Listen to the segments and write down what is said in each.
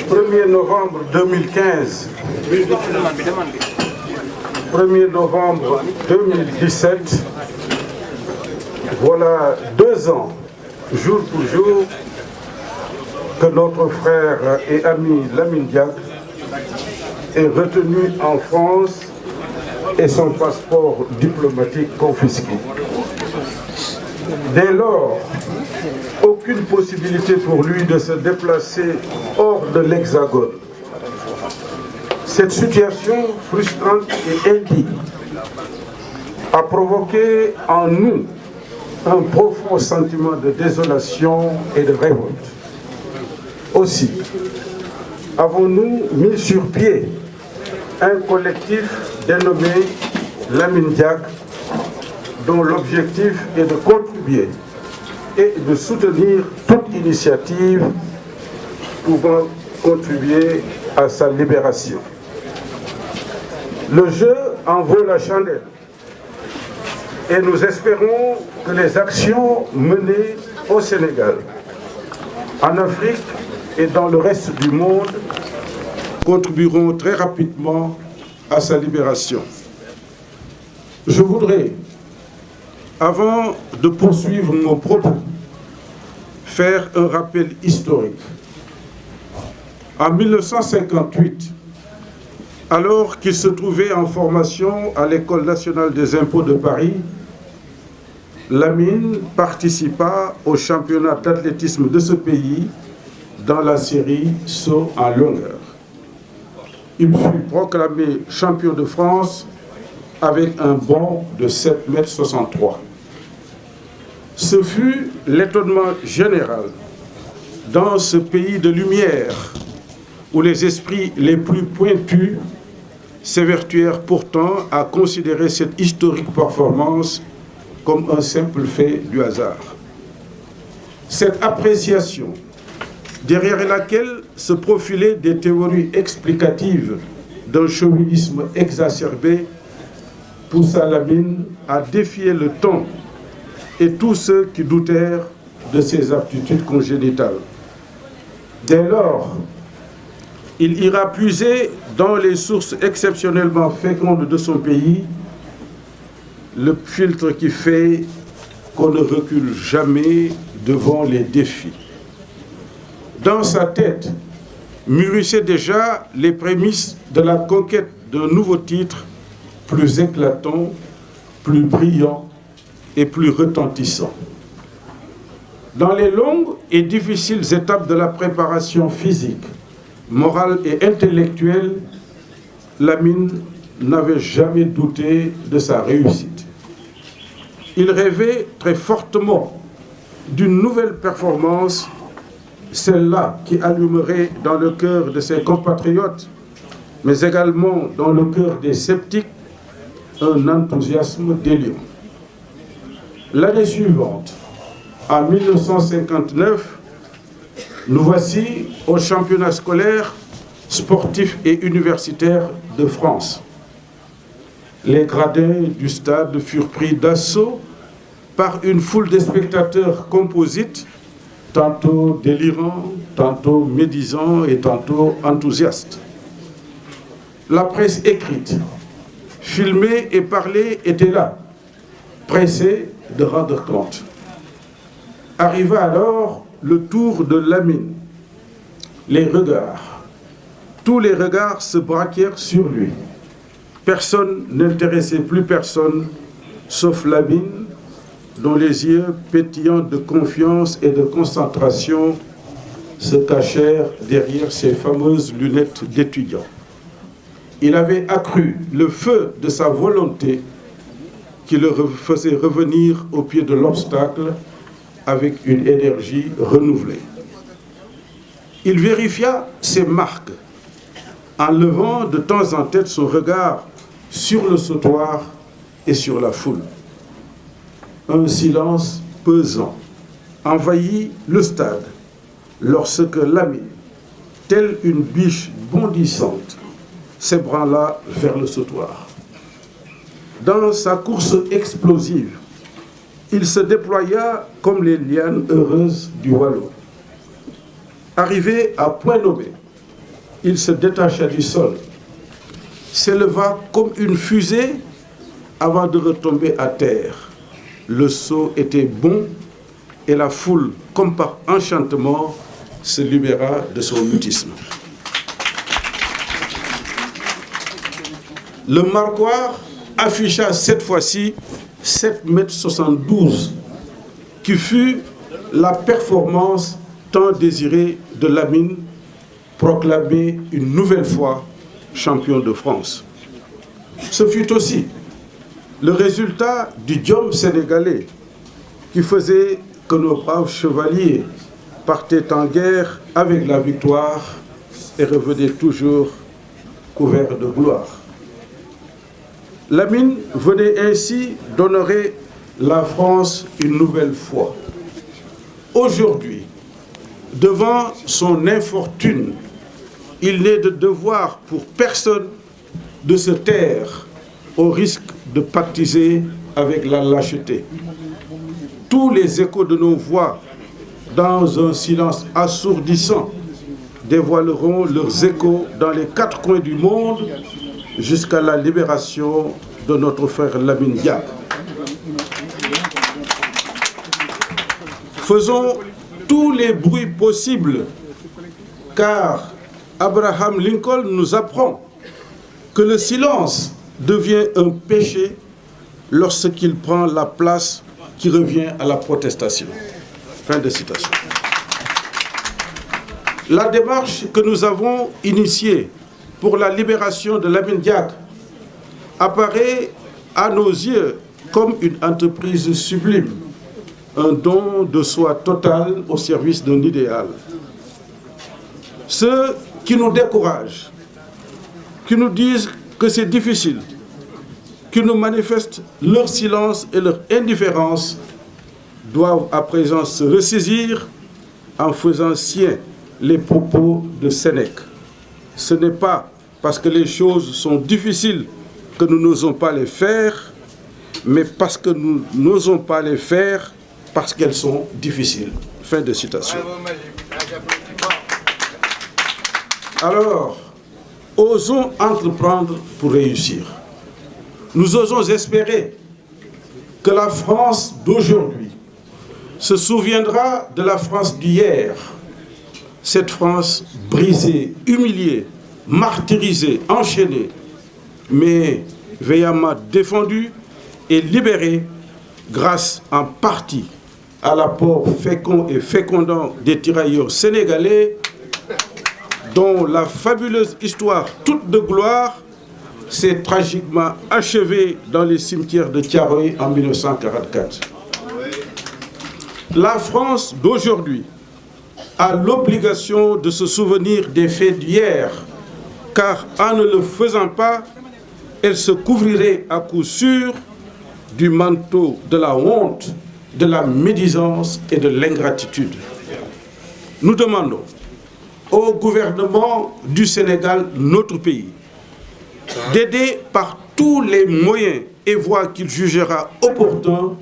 1er novembre 2015, 1er novembre 2017, voilà 2 ans, jour pour jour, que notre frère et ami Lamine Diack est retenu en France et son passeport diplomatique confisqué. Dès lors, aucune possibilité pour lui de se déplacer hors de l'Hexagone. Cette situation frustrante et indigne a provoqué en nous un profond sentiment de désolation et de révolte. Aussi, avons-nous mis sur pied un collectif dénommé Lamine Diack, dont l'objectif est de contribuer et de soutenir toute initiative pouvant contribuer à sa libération. Le jeu en vaut la chandelle et nous espérons que les actions menées au Sénégal, en Afrique et dans le reste du monde contribueront très rapidement à sa libération. Je voudrais, avant de poursuivre mon propos, faire un rappel historique. En 1958, alors qu'il se trouvait en formation à l'École nationale des impôts de Paris, Lamine participa au championnat d'athlétisme de ce pays dans la série saut en longueur. Il fut proclamé champion de France avec un bond de 7,63 m. Ce fut l'étonnement général dans ce pays de lumière où les esprits les plus pointus s'évertuèrent pourtant à considérer cette historique performance comme un simple fait du hasard. Cette appréciation, derrière laquelle se profilaient des théories explicatives d'un chauvinisme exacerbé, poussa Lamine à défier le temps et tous ceux qui doutèrent de ses aptitudes congénitales. Dès lors, il ira puiser dans les sources exceptionnellement fécondes de son pays le filtre qui fait qu'on ne recule jamais devant les défis. Dans sa tête mûrissaient déjà les prémices de la conquête d'un nouveau titre plus éclatant, plus brillant et plus retentissant. Dans les longues et difficiles étapes de la préparation physique, morale et intellectuelle, Lamine n'avait jamais douté de sa réussite. Il rêvait très fortement d'une nouvelle performance, celle-là qui allumerait dans le cœur de ses compatriotes, mais également dans le cœur des sceptiques, un enthousiasme délirant. L'année suivante, en 1959, nous voici au championnat scolaire, sportif et universitaire de France. Les gradins du stade furent pris d'assaut par une foule de spectateurs composites, tantôt délirants, tantôt médisants et tantôt enthousiastes. La presse écrite, filmée et parlée était là, pressée de rendre compte. Arriva alors le tour de Lamine. Les regards, tous les regards se braquèrent sur lui. Personne n'intéressait plus personne, sauf Lamine, dont les yeux pétillants de confiance et de concentration se cachèrent derrière ses fameuses lunettes d'étudiant. Il avait accru le feu de sa volonté qui le faisait revenir au pied de l'obstacle avec une énergie renouvelée. Il vérifia ses marques en levant de temps en temps son regard sur le sautoir et sur la foule. Un silence pesant envahit le stade lorsque Lamine, telle une biche bondissante, s'ébranla vers le sautoir. Dans sa course explosive, il se déploya comme les lianes heureuses du Wallon. Arrivé à point nommé, il se détacha du sol, s'éleva comme une fusée avant de retomber à terre. Le saut était bon et la foule, comme par enchantement, se libéra de son mutisme. Le marquoir afficha cette fois-ci 7,72 m, qui fut la performance tant désirée de Lamine, proclamé une nouvelle fois champion de France. Ce fut aussi le résultat du diome sénégalais qui faisait que nos braves chevaliers partaient en guerre avec la victoire et revenaient toujours couverts de gloire. Lamine venait ainsi d'honorer la France une nouvelle fois. Aujourd'hui, devant son infortune, il n'est de devoir pour personne de se taire au risque de pactiser avec la lâcheté. Tous les échos de nos voix, dans un silence assourdissant, dévoileront leurs échos dans les 4 coins du monde jusqu'à la libération de notre frère Lamine Diack. Faisons tous les bruits possibles, car Abraham Lincoln nous apprend que le silence devient un péché lorsqu'il prend la place qui revient à la protestation. Fin de citation. La démarche que nous avons initiée pour la libération de Lamine Diack apparaît à nos yeux comme une entreprise sublime, un don de soi total au service d'un idéal. Ceux qui nous découragent, qui nous disent que c'est difficile, qui nous manifestent leur silence et leur indifférence, doivent à présent se ressaisir en faisant sien les propos de Sénèque. Ce n'est pas parce que les choses sont difficiles que nous n'osons pas les faire, mais parce que nous n'osons pas les faire parce qu'elles sont difficiles. Fin de citation. Alors, osons entreprendre pour réussir. Nous osons espérer que la France d'aujourd'hui se souviendra de la France d'hier. Cette France brisée, humiliée, martyrisée, enchaînée, mais veillamment défendue et libérée grâce en partie à l'apport fécond et fécondant des tirailleurs sénégalais dont la fabuleuse histoire toute de gloire s'est tragiquement achevée dans les cimetières de Thiaroye en 1944. La France d'aujourd'hui a l'obligation de se souvenir des faits d'hier, car en ne le faisant pas, elle se couvrirait à coup sûr du manteau de la honte, de la médisance et de l'ingratitude. Nous demandons au gouvernement du Sénégal, notre pays, d'aider par tous les moyens et voies qu'il jugera opportun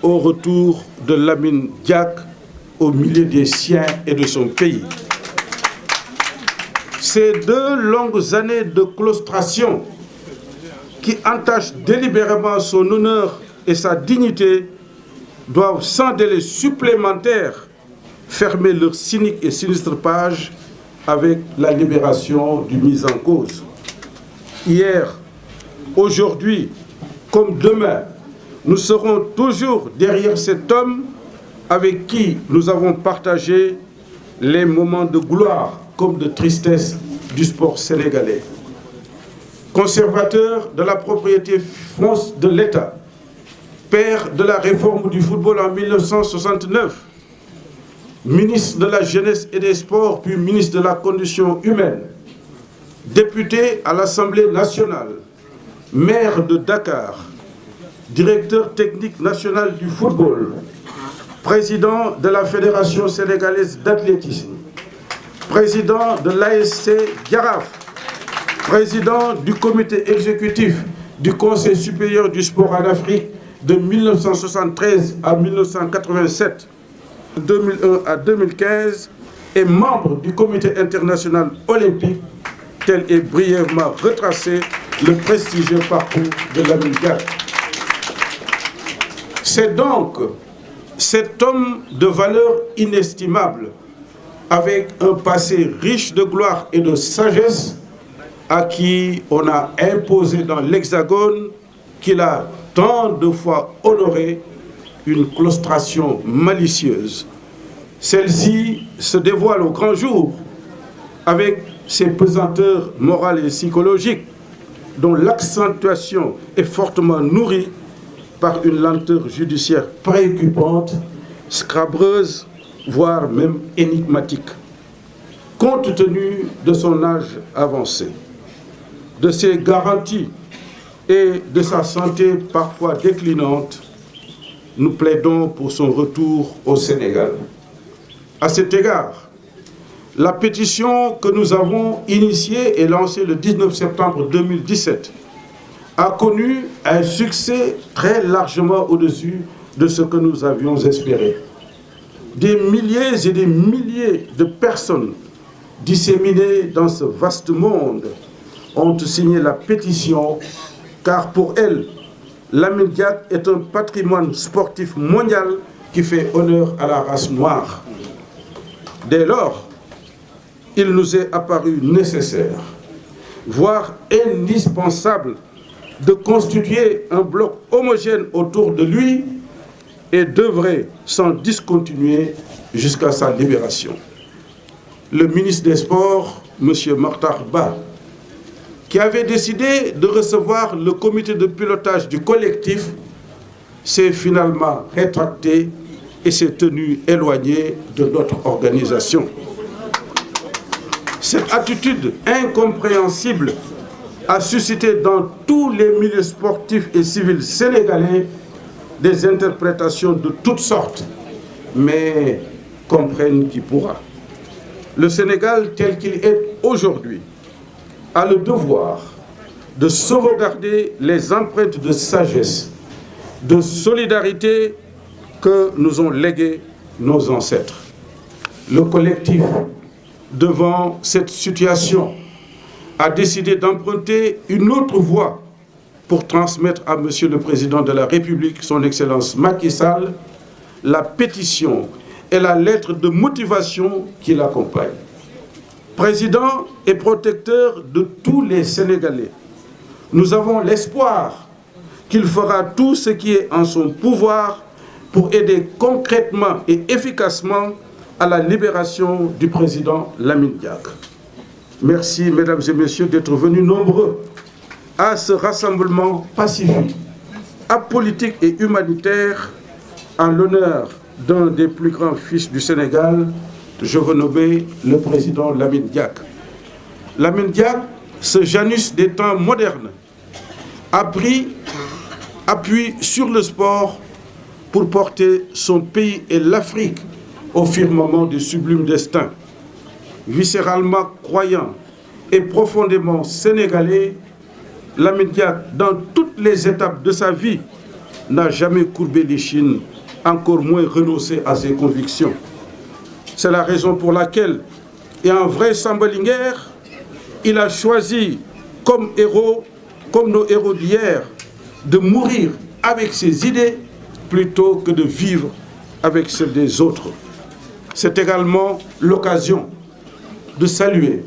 au retour de Lamine Diack au milieu des siens et de son pays. Ces 2 longues années de claustration qui entachent délibérément son honneur et sa dignité doivent sans délai supplémentaire fermer leur cynique et sinistre page avec la libération du mis en cause. Hier, aujourd'hui, comme demain, nous serons toujours derrière cet homme avec qui nous avons partagé les moments de gloire comme de tristesse du sport sénégalais. Conservateur de la propriété France de l'État, père de la réforme du football en 1969, ministre de la Jeunesse et des Sports, puis ministre de la Condition humaine, député à l'Assemblée nationale, maire de Dakar, directeur technique national du football, président de la Fédération sénégalaise d'athlétisme, président de l'ASC Jaraaf, président du comité exécutif du Conseil supérieur du sport en Afrique de 1973 à 1987, de 2001 à 2015, et membre du Comité international olympique, tel est brièvement retracé le prestigieux parcours de Lamine Diack. C'est donc cet homme de valeur inestimable, avec un passé riche de gloire et de sagesse, à qui on a imposé dans l'Hexagone, qu'il a tant de fois honoré, une claustration malicieuse. Celle-ci se dévoile au grand jour avec ses pesanteurs morales et psychologiques, dont l'accentuation est fortement nourrie par une lenteur judiciaire préoccupante, scrabreuse, voire même énigmatique. Compte tenu de son âge avancé, de ses garanties et de sa santé parfois déclinante, nous plaidons pour son retour au Sénégal. À cet égard, la pétition que nous avons initiée et lancée le 19 septembre 2017 a connu un succès très largement au-dessus de ce que nous avions espéré. Des milliers et des milliers de personnes disséminées dans ce vaste monde ont signé la pétition, car pour elles, Lamine Diack est un patrimoine sportif mondial qui fait honneur à la race noire. Dès lors, il nous est apparu nécessaire, voire indispensable, de constituer un bloc homogène autour de lui et d'œuvrer sans discontinuer jusqu'à sa libération. Le ministre des Sports, M. Makhtar Ba, qui avait décidé de recevoir le comité de pilotage du collectif, s'est finalement rétracté et s'est tenu éloigné de notre organisation. Cette attitude incompréhensible a suscité dans tous les milieux sportifs et civils sénégalais des interprétations de toutes sortes, mais comprenne qui pourra. Le Sénégal tel qu'il est aujourd'hui a le devoir de sauvegarder les empreintes de sagesse, de solidarité que nous ont léguées nos ancêtres. Le collectif, devant cette situation, a décidé d'emprunter une autre voie pour transmettre à Monsieur le Président de la République, son Excellence Macky Sall, la pétition et la lettre de motivation qui l'accompagne. Président et protecteur de tous les Sénégalais, nous avons l'espoir qu'il fera tout ce qui est en son pouvoir pour aider concrètement et efficacement à la libération du président Lamine Diack. Merci, mesdames et messieurs, d'être venus nombreux à ce rassemblement pacifique, apolitique et humanitaire en l'honneur d'un des plus grands fils du Sénégal, je veux nommer le président Lamine Diack. Lamine Diack, ce Janus des temps modernes, a pris appui sur le sport pour porter son pays et l'Afrique au firmament du sublime destin. Viscéralement croyant et profondément sénégalais, Lamine Diack, dans toutes les étapes de sa vie, n'a jamais courbé l'échine, encore moins renoncé à ses convictions. C'est la raison pour laquelle, et en vrai Sambalinguer, il a choisi comme héros, comme nos héros d'hier, de mourir avec ses idées plutôt que de vivre avec celles des autres. C'est également l'occasion de saluer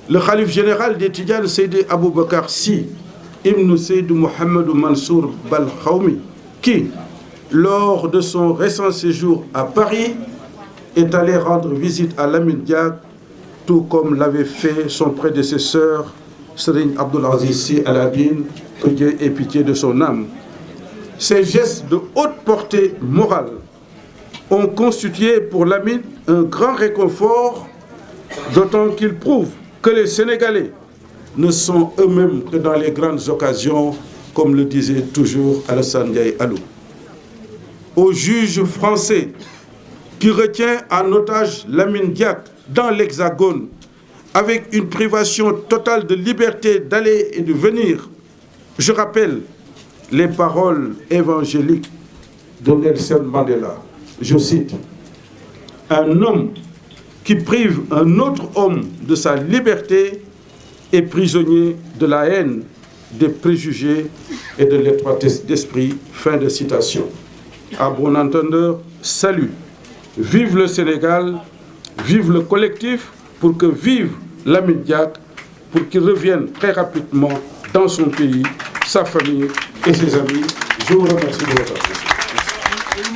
le khalife général des Tidjanes, Seydi Aboubakar Sy, Ibn Seyd Mohamed Mansour Bal Khaoumi, qui, lors de son récent séjour à Paris, est allé rendre visite à Lamine Diack, tout comme l'avait fait son prédécesseur, Serigne Abdoul Aziz Sy Al Amine, que Dieu ait pitié de son âme. Ces gestes de haute portée morale ont constitué pour Lamine un grand réconfort, d'autant qu'il prouve que les Sénégalais ne sont eux-mêmes que dans les grandes occasions, comme le disait toujours Alassane Ndiaye Alou. Au juge français qui retient en otage Lamine Diack dans l'Hexagone, avec une privation totale de liberté d'aller et de venir, je rappelle les paroles évangéliques de Nelson Mandela. Je cite: « Un homme qui prive un autre homme de sa liberté est prisonnier de la haine, des préjugés et de l'étroitesse d'esprit. Fin de citation. À bon entendeur, salut. Vive le Sénégal, vive le collectif, pour que vive Lamine Diack, pour qu'il revienne très rapidement dans son pays, sa famille et ses amis. Je vous remercie de votre attention.